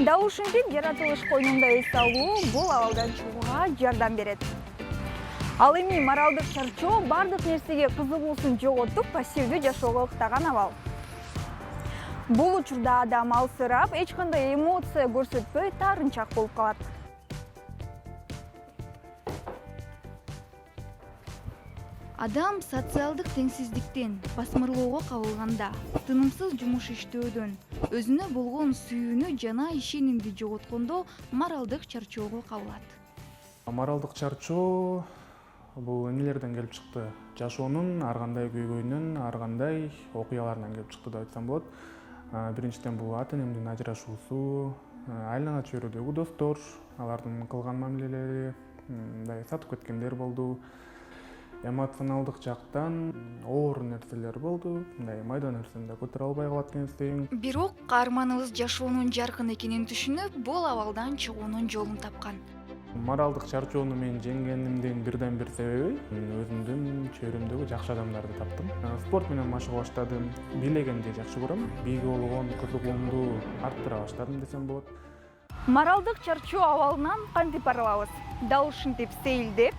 Дал ушинтип жаратылыш койнунда эс алуу бул абалдан чыгууга жардам берет. Ал эми моралдык чарчоо бардык нерсеге кызыгуусун жоготуп, пассивдүү жашоого ыктаган абал. Бул учурда адам алсырап, эч кандай эмоция көрсөтпөй таарынчак болуп калат. Адам социалдык теңсиздиктен, басмырлоого кабылганда, тынымсыз жумуш иштөөдөн, өзүнө болгон сүйүүнү жана ишенимди жоготкондо моралдык чарчоого кабылат. Моралдык чарчоо бул эмнелерден келип чыкты? Жашоонун ар кандай көйгөйүнөн, ар кандай окуяларынан келип чыкты деп айтсам болот. Биринчиден бул ата энемдин ажырашуусу, айлана чөйрөдөгү достор, алардын кылган мамилелери, мындай сатып кеткендер болду. Эмоционалдык жактан оор нерселер болду. Мындай майда нерсени да көтөрө албай калат экенсиң. Бирок каарманыбыз жашоонун жаркын экенин түшүнүп, бул абалдан чыгуунун жолун тапкан. Моралдык чарчоону мен жеңгенимдин бирден бир себеби өзүмдүн чөйрөмдөгү жакшы адамдарды таптым. Спорт менен машыга баштадым. Бийлегенди жакшы көрөм. Бийге болгон кызыгуумду арттыра баштадым десем болот. Моралдык чарчоо абалынан кантип арылабыз? Дал ушинтип сейилдеп,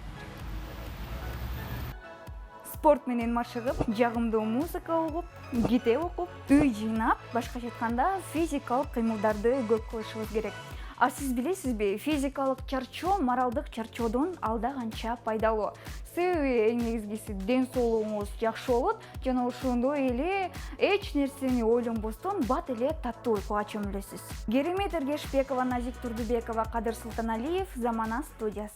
спорт менен машыгып, жагымдуу музыка угуп, китеп окуп, үй жыйнап, башкача айтканда физикалык кыймылдарды көп кылышыбыз керек. А сиз билесизби, физикалык чарчоо моралдык чарчоодон алда канча пайдалуу. Себеби эң негизгиси ден соолугуңуз жакшы болот жана ошондой эле эч нерсени ойлонбостон бат эле таттуу уйкуга чөмүлөсүз. Керемет Эргешбекова, Назик Турдубекова, Кадыр Султаналиев, Замана студиясы.